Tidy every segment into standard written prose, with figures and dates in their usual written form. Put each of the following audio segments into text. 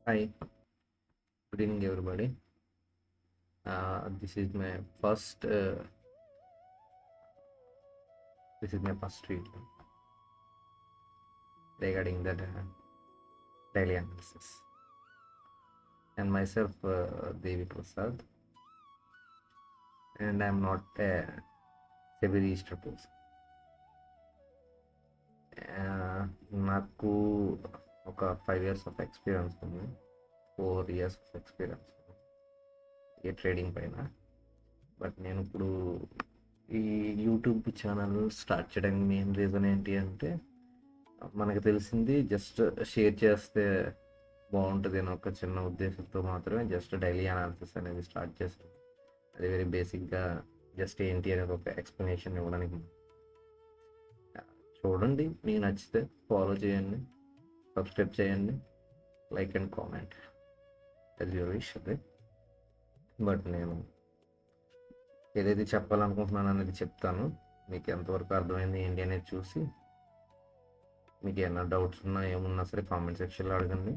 Hi, good evening, everybody. This is my first. This is my first read regarding that daily analysis. And myself, Devi Prasad, and I'm not a SEBI registered person. నాకు ఒక 5 years of experience ఉంది, 4 years of experience A trading పైన. But నేను ఇప్పుడు ఈ YouTube channel start చేయడానికి main reason ఏంటి అంటే, మనకు తెలిసింది జస్ట్ షేర్ చేస్తే బాగుంటుంది అని ఒక చిన్న ఉద్దేశంతో మాత్రమే జస్ట్ డైలీ అనాలిసిస్ అనేది స్టార్ట్ చేశాను. అది వెరీ బేసిక్గా జస్ట్ ఏంటి అనేది ఒక ఎక్స్ప్లెనేషన్ ఇవ్వడానికి. చూడండి, మీకు నచ్చితే ఫాలో చేయండి, సబ్స్క్రైబ్ చేయండి, like and comment as your wish. అదే బట్ నేను ఏదైతే చెప్పాలనుకుంటున్నాను అనేది చెప్తాను. మీకు ఎంతవరకు అర్థమైంది ఏంటి అనేది చూసి, మీకు ఏమైనా డౌట్స్ ఉన్నా ఏమున్నా సరే కామెంట్ సెక్షన్లో అడగండి.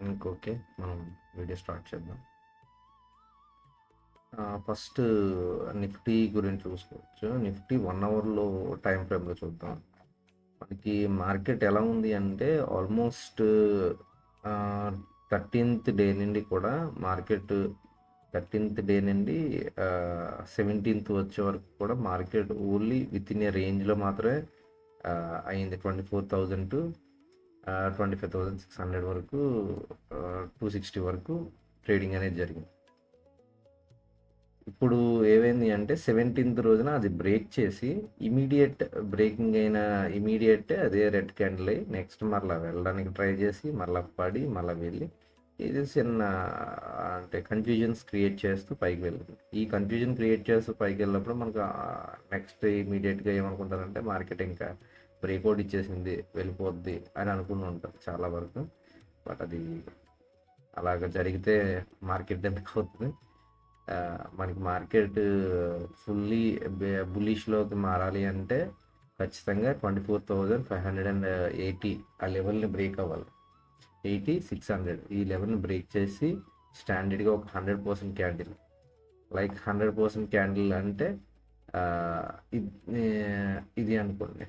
ఇంకోకే, మనం వీడియో స్టార్ట్ చేద్దాం. ఫస్ట్ నిఫ్టీ గురించి చూసుకోవచ్చు. నిఫ్టీ 1 అవర్లో టైం ఫ్రేమ్లో చూద్దాం. మనకి మార్కెట్ ఎలా ఉంది అంటే, ఆల్మోస్ట్ 13th డే నుండి కూడా మార్కెట్ 13th డే నుండి 17th వచ్చే వరకు కూడా market only with in a రేంజ్లో మాత్రమే అయింది. 24,000 టు 25,600 వరకు, 260 వరకు ట్రేడింగ్ అనేది జరిగింది. ఇప్పుడు ఏమైంది అంటే, 17th రోజున అది బ్రేక్ చేసి ఇమీడియట్ బ్రేకింగ్ అయిన ఇమీడియట్ అదే రెడ్ క్యాండిల్ అయ్యి నెక్స్ట్ మరలా వెళ్ళడానికి ట్రై చేసి మరలా పడి మరలా వెళ్ళి ఇది చిన్న అంటే కన్ఫ్యూజన్స్ క్రియేట్ చేస్తూ పైకి వెళ్ళింది. ఈ కన్ఫ్యూజన్ క్రియేట్ చేస్తూ పైకి వెళ్ళినప్పుడు మనకు నెక్స్ట్ ఇమీడియట్గా ఏమనుకుంటారంటే, మార్కెట్ ఇంకా బ్రేక్అవుట్ ఇచ్చేసింది, వెళ్ళిపోద్ది అని అనుకుని ఉంటారు చాలా వరకు. బట్ అది అలాగ జరిగితే మార్కెట్ ఎందుకు అవుతుంది? మనకి మార్కెట్ ఫుల్లీ బులిష్లోకి మారాలి అంటే ఖచ్చితంగా 24,580 ఆ లెవెల్ని బ్రేక్ అవ్వాలి. 80,600 ఈ లెవెల్ని బ్రేక్ చేసి స్టాండర్డ్గా ఒక 100% క్యాండిల్, లైక్ 100% క్యాండిల్ అంటే ఇది అనుకోండి,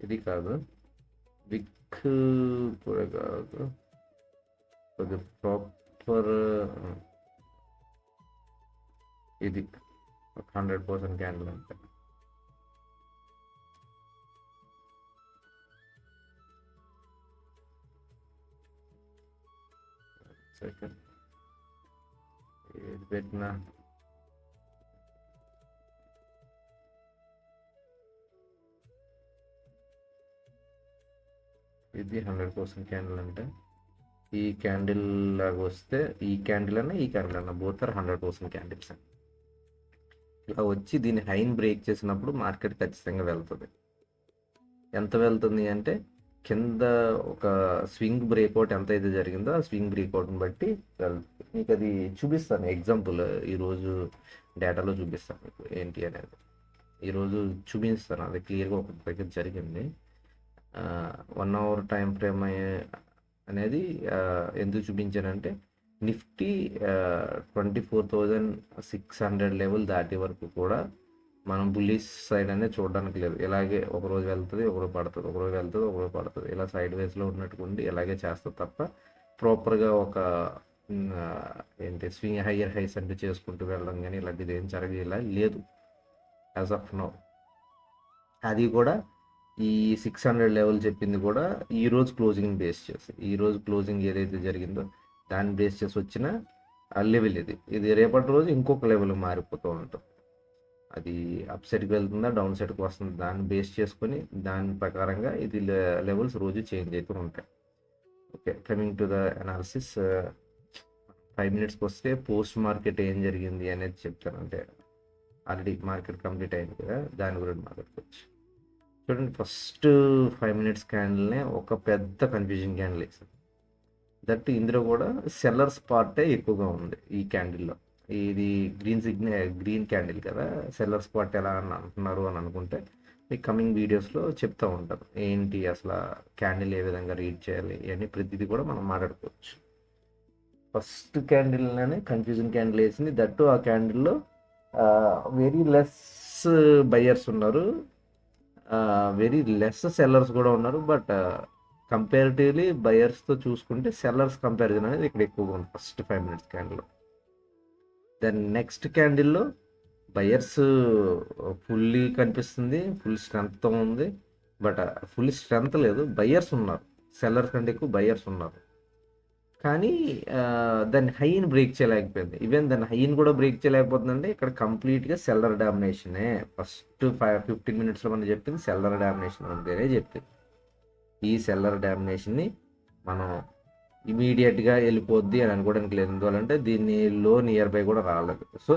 ఇది కాదు, విక్ కూడా కాదు, కొద్దిగా ప్రాపర్ ఇది 100% క్యాండిల్ అంటే సెకండ్ ఏది పెట్టినా ఇది 100% క్యాండిల్ అంటే, ఈ క్యాండిల్ లాగా వస్తే ఈ క్యాండిల్ అన్న బోత్ ఆర్ 100% క్యాండిల్స్ అని ఇలా వచ్చి దీన్ని హైన్ బ్రేక్ చేసినప్పుడు మార్కెట్ ఖచ్చితంగా వెళ్తుంది. ఎంత వెళ్తుంది అంటే, కింద ఒక స్వింగ్ బ్రేక్అవుట్ ఎంత అయితే జరిగిందో ఆ స్వింగ్ బ్రేక్అవుట్ని బట్టి వెళ్తుంది. మీకు అది చూపిస్తాను, ఎగ్జాంపుల్ ఈరోజు డేటాలో చూపిస్తాను మీకు ఏంటి అనేది. ఈరోజు చూపిస్తాను, అది క్లియర్గా ఒక దగ్గర జరిగింది. 1 అవర్ టైం ఫ్రేమ్ అనేది ఎందుకు చూపించానంటే, నిఫ్టీ 24,600 లెవెల్ దాటే వరకు కూడా మనం బుల్లిష్ సైడ్ అనేది చూడడానికి లేదు. ఇలాగే ఒకరోజు వెళ్తుంది, ఒకరోజు పడుతుంది, ఒకరోజు వెళ్తుంది, ఒకరోజు పడుతుంది, ఇలా సైడ్ వేస్లో ఉన్నట్టుకుండి ఇలాగే చేస్తుంది తప్ప ప్రాపర్గా ఒక ఏంటి స్వింగ్ హయ్యర్ హైస్ అంటే చేసుకుంటూ వెళ్ళడం కానీ ఇలాంటిది ఏం జరగేలా లేదు యాజ్ ఆఫ్ నౌ. అది కూడా ఈ 600 లెవెల్ చెప్పింది కూడా ఈరోజు క్లోజింగ్ బేస్ చేసి, ఈరోజు క్లోజింగ్ ఏదైతే జరిగిందో దాన్ని బేస్ చేసి వచ్చిన లెవెల్ ఇది రేపటి రోజు ఇంకొక లెవెల్ మారిపోతూ ఉంటుంది. అది అప్ సైడ్కి వెళ్తుందా డౌన్ సైడ్కి వస్తుంది దాన్ని బేస్ చేసుకొని దాని ప్రకారంగా ఇది లెవెల్స్ రోజు చేంజ్ అవుతూ ఉంటాయి. Okay, coming to the analysis. 5 minutesకి వస్తే పోస్ట్ మార్కెట్ ఏం జరిగింది అనేది చెప్తాను. అంటే ఆల్రెడీ మార్కెట్ కంప్లీట్ అయింది కదా, దాని గురించి మాట్లాడుకోవచ్చు. చూడండి, ఫస్ట్ 5 minutes క్యాండిల్నే ఒక పెద్ద కన్ఫ్యూజన్ క్యాండిల్ వేసాను. దట్ ఇందులో కూడా సెల్లర్స్ పార్టే ఎక్కువగా ఉంది ఈ క్యాండిల్లో. ఇది గ్రీన్ క్యాండిల్ కదా, సెల్లర్స్ పార్ట్ ఎలా అని అంటున్నారు అని అనుకుంటే, ఈ కమింగ్ వీడియోస్లో చెప్తూ ఉంటాను ఏంటి అసలు క్యాండిల్ ఏ విధంగా రీడ్ చేయాలి ఇవన్నీ ప్రతిదీ కూడా మనం మాట్లాడుకోవచ్చు. ఫస్ట్ క్యాండిల్లోనే కన్ఫ్యూజన్ క్యాండిల్ వేసింది. దట్టు ఆ క్యాండిల్లో వెరీ లెస్ బయ్యర్స్ ఉన్నారు, వెరీ లెస్ సెల్లర్స్ కూడా ఉన్నారు. బట్ కంపారిటివ్లీ బయర్స్తో చూసుకుంటే సెల్లర్స్ కంపారిజన్ అనేది ఇక్కడ ఎక్కువగా ఉంది ఫస్ట్ 5 minutes క్యాండిల్లో. దెన్ నెక్స్ట్ క్యాండిల్లో బయర్స్ ఫుల్లీ కనిపిస్తుంది, ఫుల్ స్ట్రెంగ్త్తో ఉంది. బట్ ఫుల్ స్ట్రెంగ్త్ లేదు, బయర్స్ ఉన్నారు, సెల్లర్స్ కంటే ఎక్కువ బయర్స్ ఉన్నారు. కానీ దాన్ని హైని బ్రేక్ చేయలేకపోయింది. ఈవెన్ దాన్ని హైని కూడా బ్రేక్ చేయలేకపోతుందంటే ఇక్కడ కంప్లీట్గా సెల్లర్ డామినేషనే. ఫస్ట్ 15 minutesలో మనం చెప్పింది సెల్లర్ డామినేషన్ ఉంటేనే చెప్పింది. ఈ సెల్లర్ డామినేషన్ని మనం ఇమీడియట్గా వెళ్ళిపోద్ది అని అనుకోవడానికి లేదు. ఎందువల్లంటే దీన్ని లో నియర్ బై కూడా రాలేదు. సో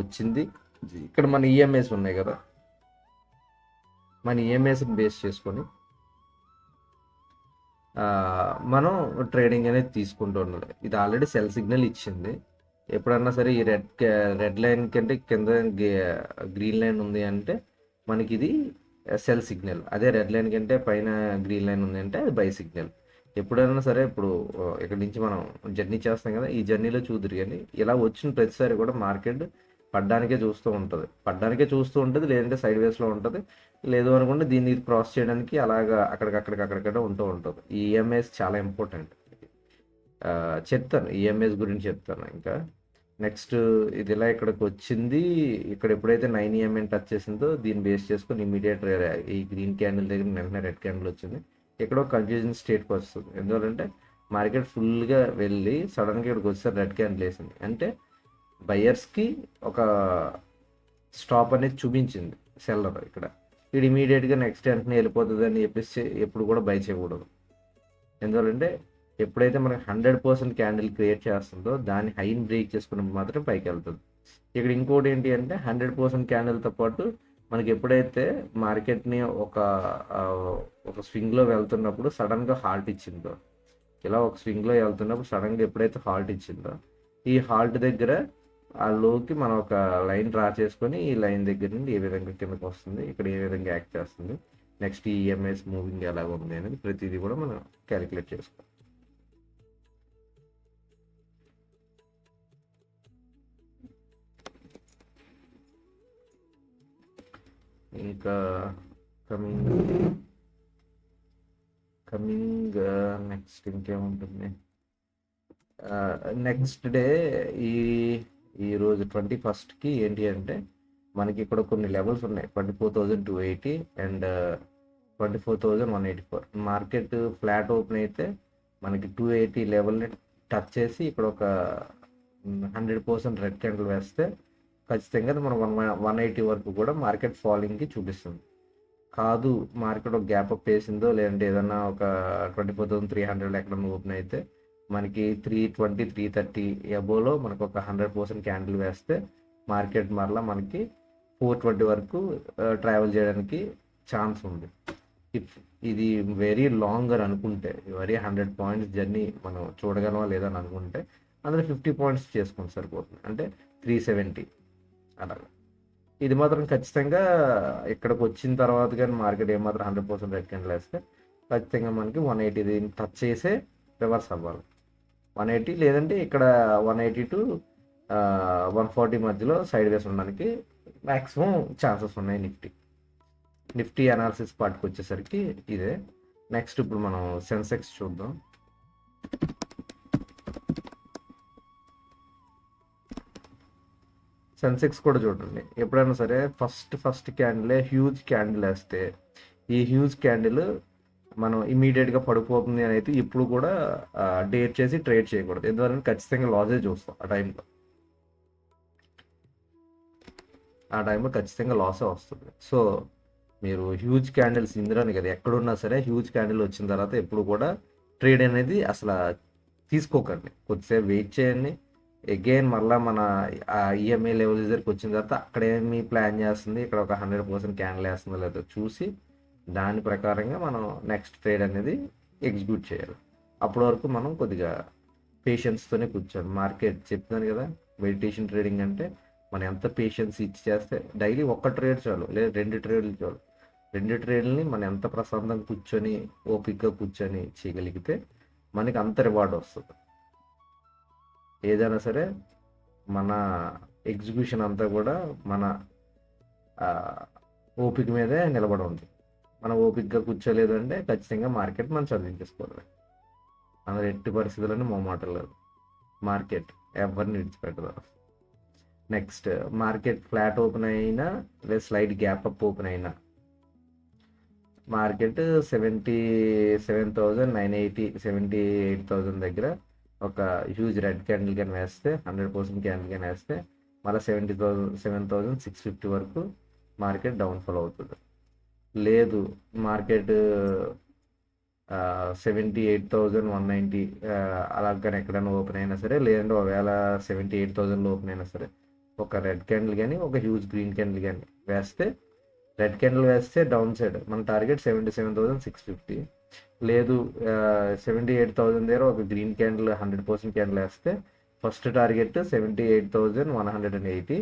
వచ్చింది ఇక్కడ మన ఈఎంఐస్ ఉన్నాయి కదా, మన ఈఎంఐస్ని బేస్ చేసుకొని మనం ట్రేడింగ్ అనేది తీసుకుంటూ ఉండాలి. ఇది ఆల్రెడీ సెల్ సిగ్నల్ ఇచ్చింది. ఎప్పుడన్నా సరే ఈ రెడ్ లైన్ కంటే కింద గ్రీన్ లైన్ ఉంది అంటే మనకి ఇది సెల్ సిగ్నల్. అదే రెడ్ లైన్ కంటే పైన గ్రీన్ లైన్ ఉంది అంటే అది బై సిగ్నల్. ఎప్పుడైనా సరే ఇప్పుడు ఇక్కడ నుంచి మనం జర్నీ చేస్తాం కదా, ఈ జర్నీలో చూద్దరు కానీ ఇలా వచ్చిన ప్రతిసారి కూడా మార్కెట్ పడ్డానికే చూస్తూ ఉంటుంది, లేదంటే సైడ్ వేస్లో ఉంటుంది. లేదు అనుకుంటే దీన్ని క్రాస్ చేయడానికి అలాగా అక్కడికక్కడ ఉంటూ ఉంటుంది. ఈ ఈఎంఐస్ చాలా ఇంపార్టెంట్. చెప్తాను ఈఎంఐస్ గురించి చెప్తాను. ఇంకా నెక్స్ట్ ఇది ఇలా ఇక్కడికి వచ్చింది. ఇక్కడ ఎప్పుడైతే 9 EMA టచ్ చేసిందో దీన్ని బేస్ చేసుకొని ఇమీడియట్ ఈ గ్రీన్ క్యాండిల్ దగ్గర వెంటనే రెడ్ క్యాండిల్ వచ్చింది. ఇక్కడ ఒక కన్ఫ్యూజన్ స్టేట్కి వస్తుంది. ఎందుకంటే మార్కెట్ ఫుల్గా వెళ్ళి సడన్గా ఇక్కడికి వచ్చేసరి రెడ్ క్యాండిల్ వేసింది అంటే బయర్స్కి ఒక స్టాప్ అనేది చూపించింది సెల్లర్. ఇక్కడ ఇది ఇమీడియట్గా నెక్స్ట్ వెంటనే వెళ్ళిపోతుంది అని చెప్పేసి ఎప్పుడు కూడా బై చేయకూడదు. ఎందుకంటే ఎప్పుడైతే మనకి 100% క్యాండిల్ క్రియేట్ చేస్తుందో దాన్ని హైని బ్రేక్ చేసుకున్నప్పుడు మాత్రం పైకి వెళ్తుంది. ఇక్కడ ఇంకోటి ఏంటి అంటే 100% క్యాండిల్తో పాటు మనకి ఎప్పుడైతే మార్కెట్ని ఒక స్వింగ్లో వెళ్తున్నప్పుడు సడన్గా హాల్ట్ ఇచ్చిందో, ఇలా ఒక స్వింగ్లో వెళ్తున్నప్పుడు సడన్గా ఎప్పుడైతే హాల్ట్ ఇచ్చిందో ఈ హాల్ట్ దగ్గర ఆ లోకి మనం ఒక లైన్ డ్రా చేసుకొని ఈ లైన్ దగ్గర నుండి ఏ విధంగా కిందకు వస్తుంది, ఇక్కడ ఏ విధంగా యాక్ట్ చేస్తుంది, నెక్స్ట్ ఈ ఈఎంఐస్ మూవింగ్ ఎలాగ ఉంది అనేది ప్రతిదీ కూడా మనం క్యాలిక్యులేట్ చేసుకోవాలి. ఇంకా కమింగ్ నెక్స్ట్ ఇంకేముంటుంది, నెక్స్ట్ డే ఈరోజు 21st ఏంటి అంటే మనకి ఇక్కడ కొన్ని లెవెల్స్ ఉన్నాయి. 24,280 అండ్ 24,184. మార్కెట్ ఫ్లాట్ ఓపెన్ అయితే మనకి 280 లెవెల్ని టచ్ చేసి ఇక్కడ ఒక 100% రెడ్ క్యాండిల్ వేస్తే ఖచ్చితంగా మనం 180 వరకు కూడా మార్కెట్ ఫాలింగ్కి చూపిస్తుంది. కాదు మార్కెట్ ఒక గ్యాప్ అప్ వేసిందో లేదంటే ఏదన్నా ఒక 24,300 ఎక్కడన్నా ఓపెన్ అయితే మనకి 320 330 అబోలో మనకు ఒక 100% క్యాండిల్ వేస్తే మార్కెట్ మరలా మనకి 420 వరకు ట్రావెల్ చేయడానికి ఛాన్స్ ఉంది. ఇది వెరీ లాంగ్ అని అనుకుంటే, వెరీ 100 points జర్నీ మనం చూడగలమా లేదా అని అనుకుంటే అందులో 50 points చేసుకుంటే సరిపోతుంది, అంటే 370 అలాగా. ఇది మాత్రం ఖచ్చితంగా ఇక్కడికి వచ్చిన తర్వాత కానీ మార్కెట్ ఏమాత్రం 100% రెడ్ క్యాండిల్ వేస్తే ఖచ్చితంగా మనకి 180 టచ్ చేసే రివర్స్ అవ్వాలి. 180 లేదంటే ఇక్కడ 180 to 140 మధ్యలో సైడ్ వేస్ ఉండడానికి మ్యాక్సిమం ఛాన్సెస్ ఉన్నాయి. నిఫ్టీ అనాలిసిస్ పార్ట్కి వచ్చేసరికి ఇదే. నెక్స్ట్ ఇప్పుడు మనం సెన్సెక్స్ చూద్దాం. సెన్సెక్స్ కూడా చూడండి, ఎప్పుడైనా సరే ఫస్ట్ క్యాండిలే హ్యూజ్ క్యాండిల్ వేస్తే ఈ హ్యూజ్ క్యాండిల్ మనం ఇమీడియట్గా పడిపోతుంది అని అయితే ఇప్పుడు కూడా డేట్ చేసి ట్రేడ్ చేయకూడదు. ఎందువల్ల ఖచ్చితంగా లాసే చూస్తాం ఆ టైంలో ఖచ్చితంగా లాసే వస్తుంది. సో మీరు హ్యూజ్ క్యాండిల్స్ ఇందులోనే కదా ఎక్కడున్నా సరే హ్యూజ్ క్యాండిల్ వచ్చిన తర్వాత ఎప్పుడు కూడా ట్రేడ్ అనేది అసలు తీసుకోకండి, కొద్దిసేపు వెయిట్ చేయండి. అగైన్ మళ్ళీ మన ఈఎంఐ లెవెల్ దగ్గరికి వచ్చిన తర్వాత అక్కడేమి ప్లాన్ చేస్తుంది, ఇక్కడ ఒక 100% క్యాండిల్ వేస్తుందో లేదో చూసి దాని ప్రకారంగా మనం నెక్స్ట్ ట్రేడ్ అనేది ఎగ్జిక్యూట్ చేయాలి. అప్పటి వరకు మనం కొద్దిగా పేషెన్స్తోనే కూర్చోాలి. మార్కెట్ చెప్తున్నాను కదా, మెడిటేషన్ ట్రేడింగ్ అంటే మనం ఎంత పేషెన్స్ ఇచ్చి చేస్తే డైలీ ఒక్క ట్రేడ్ చాలు, లేదా 2 ట్రేడ్లు చాలు. 2 ట్రేడ్‌లని మనం ఎంత ప్రశాంతంగా కూర్చొని, ఓపికగా కూర్చొని చేయగలిగితే మనకి అంత రివార్డ్ వస్తది. ఏదైనా సరే మన ఎగ్జిక్యూషన్ అంతా కూడా మన ఓపిక మీదే నిలబడి ఉంది. మనం ఓపికగా కూర్చోలేదు అంటే ఖచ్చితంగా మార్కెట్ మనం చదివించేసుకోవడమే. అందులో ఎట్టి పరిస్థితుల్లోనూ మొహమాటం లేదు. మార్కెట్ ఎవరిని విడిచిపెట్టదు. నెక్స్ట్ మార్కెట్ ఫ్లాట్ ఓపెన్ అయినా లేదా స్లైడ్ గ్యాప్ అప్ ఓపెన్ అయినా మార్కెట్ 77,980 78,000 దగ్గర ఒక హ్యూజ్ రెడ్ క్యాండిల్ కానీ వేస్తే 100% క్యాండిల్ కానీ వేస్తే మళ్ళీ 7,650 వరకు మార్కెట్ డౌన్ఫాల్ అవుతుంది. లేదు మార్కెట్ 78,190 అలాగని ఎక్కడైనా ఓపెన్ అయినా సరే, లేదంటే ఒకవేళ 78,000లో ఓపెన్ అయినా సరే ఒక రెడ్ క్యాండిల్ కానీ ఒక హ్యూజ్ గ్రీన్ క్యాండిల్ కానీ వేస్తే, రెడ్ క్యాండిల్ వేస్తే డౌన్ సైడ్ మన టార్గెట్ 77,650. లేదు 78,000 దగ్గర ఒక గ్రీన్ క్యాండిల్ 100% క్యాండిల్ వేస్తే ఫస్ట్ టార్గెట్ 78,180.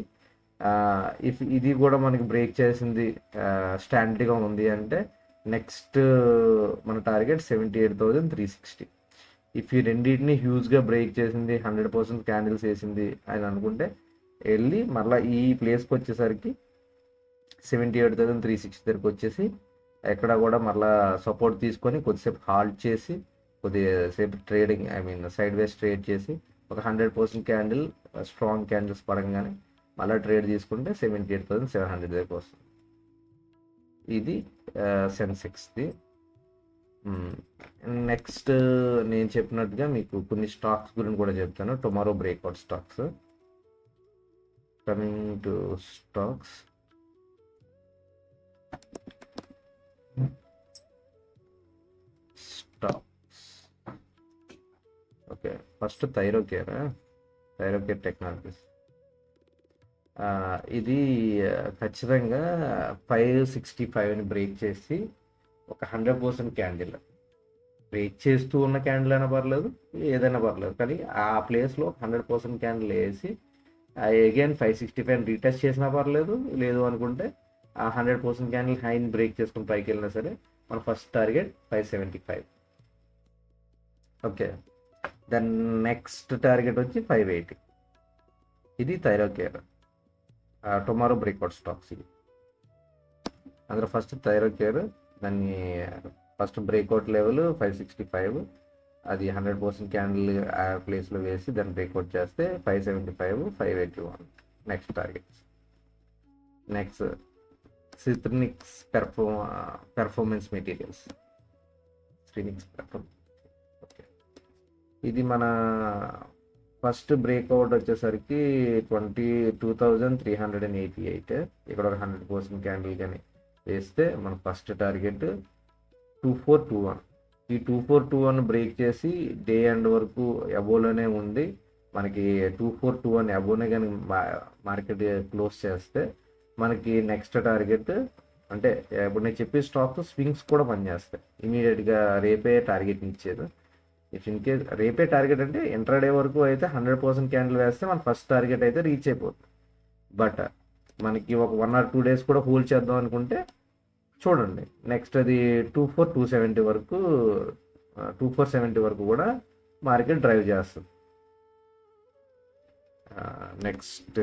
ఇఫ్ ఇది కూడా మనకి బ్రేక్ చేసింది, స్టాండర్డ్గా ఉంది అంటే నెక్స్ట్ మన టార్గెట్ 78,360. ఇఫ్ ఈ రెండింటిని హ్యూజ్గా బ్రేక్ చేసింది, 100% క్యాండిల్స్ వేసింది అని అనుకుంటే వెళ్ళి మళ్ళీ ఈ ప్లేస్కి వచ్చేసరికి 78,360 దగ్గరకు వచ్చేసి ఎక్కడ కూడా మళ్ళీ సపోర్ట్ తీసుకొని కొద్దిసేపు హాల్ట్ చేసి కొద్దిసేపు ట్రేడింగ్ సైడ్ వేస్ ట్రేడ్ చేసి ఒక 100% క్యాండిల్ స్ట్రాంగ్ క్యాండిల్స్ పడంగానే మళ్ళీ ట్రేడ్ తీసుకుంటే 78,700 దగ్గరకు వస్తుంది. ఇది సెన్సెక్స్ది. నెక్స్ట్ నేను చెప్పినట్టుగా మీకు కొన్ని స్టాక్స్ గురించి కూడా చెప్తాను. Tomorrow breakout stocks. Coming to stocks, okay, first Thyrocare technologies. ఇది ఖచ్చితంగా 565ని బ్రేక్ చేసి ఒక 100% క్యాండిల్ బ్రేక్ చేస్తూ ఉన్న క్యాండిల్ అయినా పర్లేదు, ఏదైనా పర్లేదు, కానీ ఆ ప్లేస్లో 100% క్యాండిల్ వేసి అగైన్ 565 రీటెస్ట్ చేసినా పర్లేదు. లేదు అనుకుంటే ఆ 100% క్యాండిల్ హైని బ్రేక్ చేసుకుని పైకి వెళ్ళినా సరే మన first target 575. Okay, then next target వచ్చి 580. ఇది థైరోకేర్ టుమారో బ్రేక్అవుట్ స్టాక్స్. ఇది అందులో ఫస్ట్ థైరోకేర్, దాన్ని ఫస్ట్ బ్రేక్అవుట్ లెవెల్ 565, అది 100% క్యాండిల్ ఆ ప్లేస్లో వేసి దాన్ని బ్రేక్అవుట్ చేస్తే 575, 581 నెక్స్ట్ టార్గెట్స్. నెక్స్ట్ సిట్రినిక్స్ పెర్ఫార్మెన్స్ మెటీరియల్స్. ఓకే, ఇది మన ఫస్ట్ బ్రేక్అవుట్ వచ్చేసరికి 22,388. ఇక్కడ ఒక 100% క్యాండిల్ కానీ వేస్తే మన ఫస్ట్ టార్గెట్ 2421. ఈ 2421 బ్రేక్ చేసి డే ఎండ్ వరకు అబోలోనే ఉండి మనకి 2421 అబోనే కానీ మార్కెట్ క్లోజ్ చేస్తే మనకి నెక్స్ట్ టార్గెట్, అంటే ఇప్పుడు నేను చెప్పే స్టాక్స్ స్వింగ్స్ కూడా పనిచేస్తాయి. ఇమీడియట్గా రేపే టార్గెట్ ఇచ్చేది. ఇఫ్ ఇన్ కేస్ రేపే టార్గెట్ అంటే ఇంట్రాడే వరకు అయితే 100% క్యాండిల్ వేస్తే మన ఫస్ట్ టార్గెట్ అయితే రీచ్ అయిపోతుంది. బట్ మనకి ఒక 1 or 2 days కూడా హోల్డ్ చేద్దాం అనుకుంటే చూడండి, నెక్స్ట్ అది 24,270 వరకు 2470 వరకు కూడా మార్కెట్ డ్రైవ్ చేస్తుంది. Next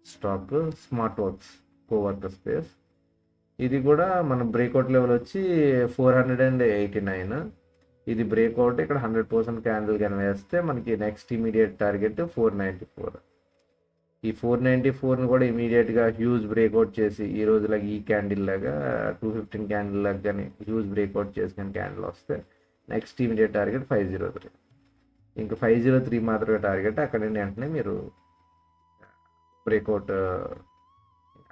stock smart works, co-worker space. ఇది కూడా మన బ్రేక్అవుట్ లెవెల్ వచ్చి 489. ఇది బ్రేక్అవుట్ ఇక్కడ 100% క్యాండిల్ కానీ వేస్తే మనకి నెక్స్ట్ ఇమీడియట్ టార్గెట్ 494. ఈ 494ని కూడా ఇమీడియట్గా హ్యూజ్ బ్రేక్అవుట్ చేసి ఈ రోజులాగా ఈ క్యాండిల్ లాగా 215 క్యాండిల్ లాగా కానీ హ్యూజ్ బ్రేక్అవుట్ చేసుకుని క్యాండిల్ వస్తే నెక్స్ట్ ఇమీడియట్ టార్గెట్ 503. ఇంకా 503 మాత్రమే టార్గెట్. అక్కడ నుండి వెంటనే మీరు బ్రేక్అవుట్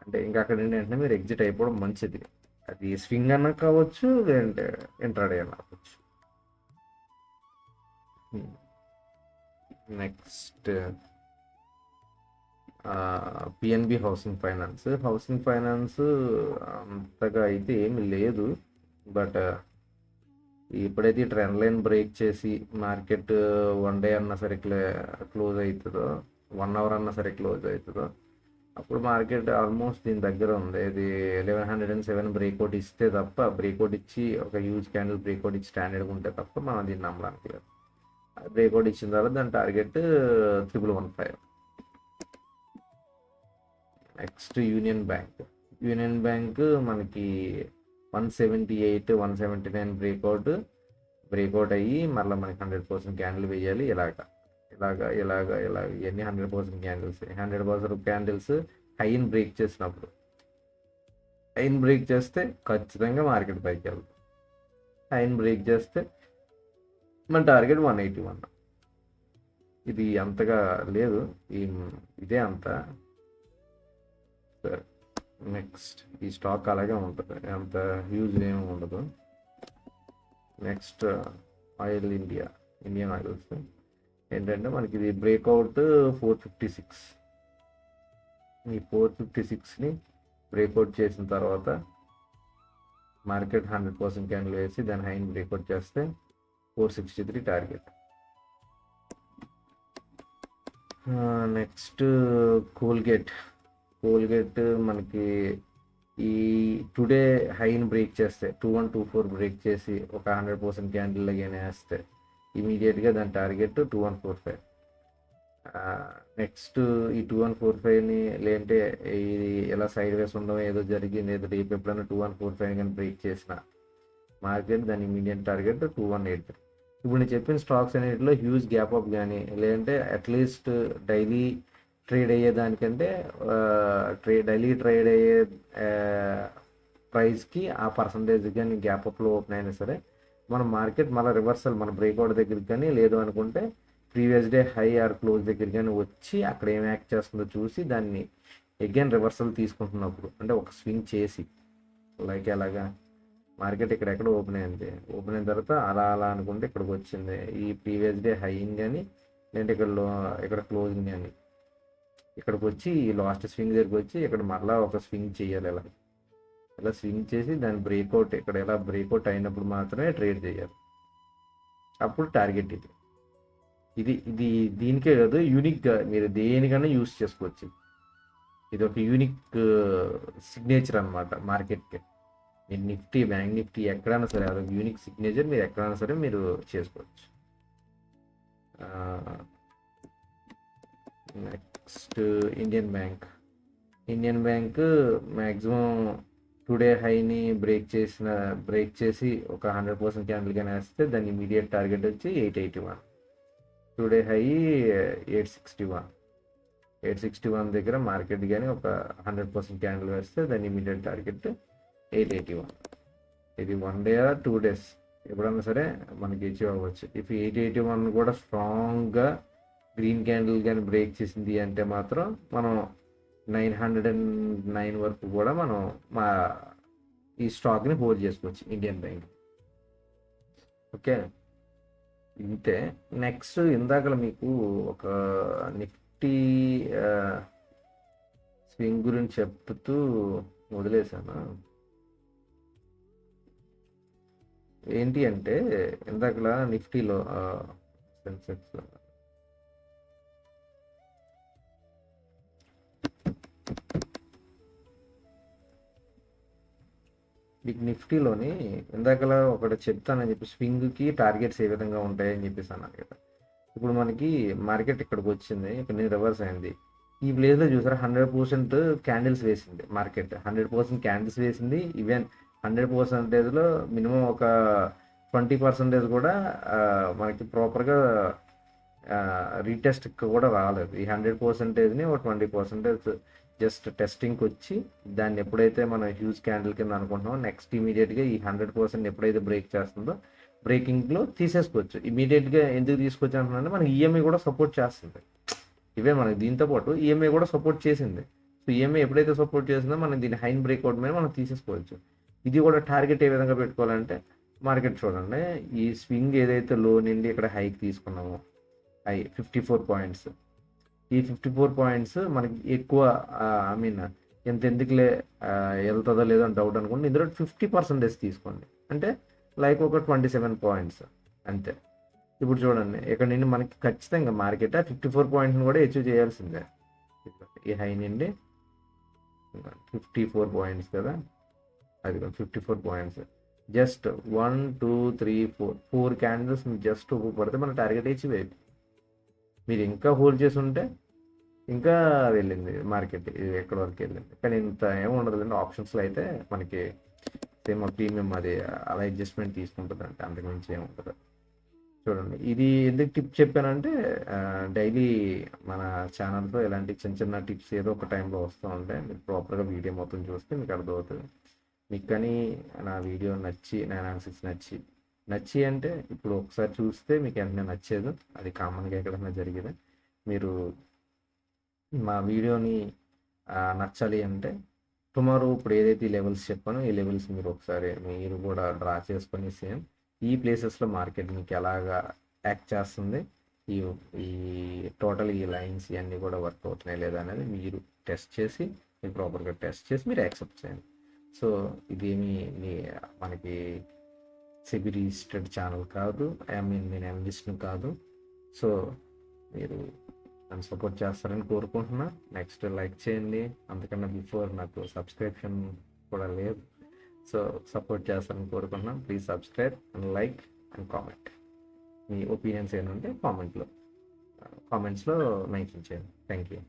అంటే ఇంకా అక్కడ నుండి వెంటనే మీరు ఎగ్జిట్ అయిపోవడం మంచిది. అది స్వింగ్ అన్నా కావచ్చు, లేదంటే ఇంట్రాడే అన్నా కావచ్చు. నెక్స్ట్ పిఎన్బి హౌసింగ్ ఫైనాన్స్ అంతగా అయితే ఏమి లేదు. బట్ ఎప్పుడైతే ట్రెండ్ లైన్ బ్రేక్ చేసి మార్కెట్ 1 day అన్నా సరే క్లోజ్ అవుతుందో, 1 hour అన్నా సరే క్లోజ్ అవుతుందో, అప్పుడు మార్కెట్ ఆల్మోస్ట్ దీని దగ్గర ఉంది. ఇది 1107 బ్రేక్అవుట్ ఇస్తే తప్ప, బ్రేక్అవుట్ ఇచ్చి ఒక హ్యూజ్ క్యాండిల్ బ్రేక్అవుట్ ఇచ్చి స్టాండర్డ్గా ఉంటే తప్ప మనం దీన్ని నమ్మడానికి లేదు. బ్రేక్అవుట్ ఇచ్చిన తర్వాత దాని target 1115. Next union bank. Union bank మనకి 178 179 బ్రేక్అవుట్ అయ్యి మళ్ళీ మనకి 100% క్యాండిల్ వేయాలి. ఇవన్నీ 100% క్యాండిల్స్. 100% క్యాండిల్స్ హైన్ బ్రేక్ చేసినప్పుడు, హైన్ బ్రేక్ చేస్తే ఖచ్చితంగా మార్కెట్ పైకి వెళ్తుంది. హైన్ బ్రేక్ చేస్తే మన టార్గెట్ 181. ఇది అంతగా లేదు, ఇదే అంత. సరే, నెక్స్ట్ ఈ స్టాక్ అలాగే ఉంటుంది, అంత హ్యూజ్ ఏమి ఉండదు. నెక్స్ట్ ఆయిల్ ఇండియన్ ఆయిల్స్ ఏంటంటే మనకి ఇది బ్రేక్అవుట్ 456. ఈ 456ని బ్రేక్అవుట్ చేసిన తర్వాత మార్కెట్ 100% క్యాండిల్ వేసి దాని హైన్ బ్రేక్అవుట్ చేస్తే 463 టార్గెట్. నెక్స్ట్ కోల్గేట్ మనకి ఈ టుడే హైన్ బ్రేక్ చేస్తే 2124 బ్రేక్ చేసి ఒక 100% క్యాండిల్ లాగానే వేస్తే ఇమీడియట్గా దాని టార్గెట్ 2145. నెక్స్ట్ ఈ 2145ని లేదంటే ఇది ఎలా సైడ్ వేస్ ఉండడం ఏదో జరిగింది, ఏదో రేపు ఎప్పుడైనా 2145 కానీ బ్రేక్ చేసిన మార్కెట్ దాని ఇమీడియట్ టార్గెట్ 2183. ఇప్పుడు నేను చెప్పిన స్టాక్స్ అన్నిటిలో హ్యూజ్ గ్యాప్ అప్ కానీ లేదంటే అట్లీస్ట్ డైలీ ట్రేడ్ అయ్యేదానికంటే డైలీ ట్రేడ్ అయ్యే ప్రైస్కి ఆ పర్సంటేజ్ కానీ గ్యాప్ అప్లో ఓపెన్ అయినా సరే మన మార్కెట్ మళ్ళీ రివర్సల్ మన బ్రేక్అవుట్ దగ్గరికి కానీ లేదు అనుకుంటే previous day high or close దగ్గర కానీ వచ్చి అక్కడ ఏం యాక్ట్ చేస్తుందో చూసి దాన్ని అగైన్ రివర్సల్ తీసుకుంటున్నప్పుడు అంటే ఒక స్వింగ్ చేసి లైక్ ఎలాగా మార్కెట్ ఇక్కడెక్కడ ఓపెన్ అయింది, ఓపెన్ అయిన తర్వాత అలా అనుకుంటే ఇక్కడికి వచ్చింది. ఈ ప్రీవియస్ డే హైయింగ్ కానీ లేదంటే ఇక్కడ క్లోజింగ్ కానీ ఇక్కడికి వచ్చి ఈ లాస్ట్ స్వింగ్ దగ్గరికి వచ్చి ఇక్కడ మళ్ళీ ఒక స్వింగ్ చేయాలి. ఇలా స్వింగ్ చేసి దాని బ్రేక్అవుట్ ఇక్కడ ఎలా బ్రేక్అవుట్ అయినప్పుడు మాత్రమే ట్రేడ్ చేయాలి. అప్పుడు టార్గెట్ ఇది దీనికే కాదు, యూనిక్గా మీరు దేనికన్నా యూస్ చేసుకోవచ్చు. ఇది ఒక యూనిక్ సిగ్నేచర్ అనమాట మార్కెట్కి. మీరు నిఫ్టీ, బ్యాంక్ నిఫ్టీ ఎక్కడైనా సరే అదొక యూనిక్ సిగ్నేచర్, మీరు ఎక్కడైనా సరే మీరు చేసుకోవచ్చు. Next Indian bank maximum today హైని బ్రేక్ చేసి ఒక 100% క్యాండిల్ కానీ వేస్తే దాని ఇమీడియట్ టార్గెట్ వచ్చి 881. టుడే హై 861 దగ్గర మార్కెట్ కానీ ఒక 100% క్యాండిల్ వేస్తే దాని ఇమీడియట్ టార్గెట్ 881. ఇది 1 డే ఆర్ 2 days ఎప్పుడన్నా సరే మనకి అచీవ్ అవ్వచ్చు. ఇఫ్ 881 కూడా స్ట్రాంగ్గా గ్రీన్ క్యాండిల్ కానీ బ్రేక్ చేసింది అంటే మాత్రం మనం 909 వరకు కూడా మనం ఈ స్టాక్ని హోల్డ్ చేసుకోవచ్చు ఇండియన్ బ్యాంక్. ఓకే, ఇంతే. నెక్స్ట్ ఇందాక మీకు ఒక నిఫ్టీ స్వింగ్ గురించి చెప్తూ వదిలేసాను. ఏంటి అంటే ఇందాకలా నిఫ్టీలో సెన్సెక్స్ మీకు నిఫ్టీలోని ఇందాకలా ఒకటి చెప్తానని చెప్పి స్వింగ్కి టార్గెట్స్ ఏ విధంగా ఉంటాయని చెప్పేసి అన్నాను కదా. ఇప్పుడు మనకి మార్కెట్ ఇక్కడికి వచ్చింది, ఇక్కడ నేను రివర్స్ అయింది. ఈ ప్లేస్లో చూసారా 100% క్యాండిల్స్ వేసింది మార్కెట్. 100% క్యాండిల్స్ వేసింది. ఈవెన్ 100%లో మినిమం ఒక 20% కూడా మనకి ప్రాపర్గా రీటెస్ట్ కూడా రాలేదు. ఈ 100%ని ఒక 20% జస్ట్ టెస్టింగ్కి వచ్చి దాన్ని ఎప్పుడైతే మనం హ్యూజ్ క్యాండిల్ కింద అనుకుంటున్నామో నెక్స్ట్ ఇమీడియట్గా ఈ 100% ఎప్పుడైతే బ్రేక్ చేస్తుందో బ్రేకింగ్లో తీసేసుకోవచ్చు. ఇమీడియట్గా ఎందుకు తీసుకొచ్చి అంటున్నానంటే మనకి ఈఎంఐ కూడా సపోర్ట్ చేస్తుంది. ఇవే మనకి దీంతో పాటు ఈఎంఐ కూడా సపోర్ట్ చేసింది. సో ఈఎంఐ ఎప్పుడైతే సపోర్ట్ చేసిందో మనం దీన్ని హైన్ బ్రేక్అవుట్ మీద మనం తీసేసుకోవచ్చు. ఇది కూడా టార్గెట్ ఏ విధంగా పెట్టుకోవాలంటే మార్కెట్ చూడండి, ఈ స్వింగ్ ఏదైతే లో నుండి ఇక్కడ హైకి తీసుకున్నామో హై 54 పాయింట్స్, ఈ 54 పాయింట్స్ మనకి ఎక్కువ ఎందుకులే వెళ్తుందో లేదో అని డౌట్ అనుకోండి, ఇందులో 50% తీసుకోండి. అంటే లైక్ ఒక 27 పాయింట్స్ అంతే. ఇప్పుడు చూడండి ఇక్కడ నుండి మనకి ఖచ్చితంగా మార్కెట్ 54 పాయింట్స్ని కూడా అచీవ్ చేయాల్సిందే. ఈ హై నుండి 54 పాయింట్స్ కదా, అది 54 పాయింట్స్. జస్ట్ 1 2 3 4 క్యాండిల్స్ జస్ట్ పడితే మన టార్గెట్ అచీవ్. మీరు ఇంకా హోల్డ్ చేసి ఉంటే ఇంకా వెళ్ళింది మార్కెట్, ఇది ఎక్కడి వరకు వెళ్ళింది. కానీ ఇంత ఏమి ఉండదులేండి. ఆప్షన్స్లో అయితే మనకి సేమ్ ప్రీమియం అది అలా అడ్జస్ట్మెంట్ తీసుకుంటుంది అంటే అంతకుమించి ఏముంటుంది. చూడండి, ఇది ఎందుకు టిప్ చెప్పానంటే డైలీ మన ఛానల్లో ఇలాంటి చిన్న చిన్న టిప్స్ ఏదో ఒక టైంలో వస్తూ ఉంటాయి. మీరు ప్రాపర్గా వీడియో మొత్తం చూస్తే మీకు అర్థమవుతుంది. మీకు కానీ నా వీడియో నచ్చి, నా అనాలిసిస్ నచ్చి అంటే ఇప్పుడు ఒకసారి చూస్తే మీకు వెంటనే నచ్చేది, అది కామన్గా ఎక్కడైనా జరిగేది. మీరు మా వీడియోని నచ్చాలి అంటే టుమారో ఇప్పుడు ఏదైతే ఈ లెవెల్స్ చెప్పానో ఈ లెవెల్స్ మీరు ఒకసారి మీరు కూడా డ్రా చేసుకొని సేమ్ ఈ ప్లేసెస్లో మార్కెట్ మీకు ఎలాగా యాక్ట్ చేస్తుంది, ఈ ఈ టోటల్ ఈ లైన్స్ ఇవన్నీ కూడా వర్క్ అవుతున్నాయి లేదా అనేది మీరు టెస్ట్ చేసి, మీరు ప్రాపర్గా టెస్ట్ చేసి మీరు యాక్సెప్ట్ చేయండి. సో ఇదేమి మనకి సెబీ రిజిస్టర్డ్ ఛానల్ కాదు, నేను అనలిస్ట్ని కాదు. సో మీరు నన్ను సపోర్ట్ చేస్తారని కోరుకుంటున్నా. నెక్స్ట్ లైక్ చేయండి, అంతకన్నా బిఫోర్ నాకు సబ్స్క్రిప్షన్ కూడా లేదు. సో సపోర్ట్ చేస్తారని కోరుకుంటున్నాను. Please subscribe and like and comment. Me opinions ఏంటంటే కామెంట్స్లో మెన్షన్ చేయండి. Thank you.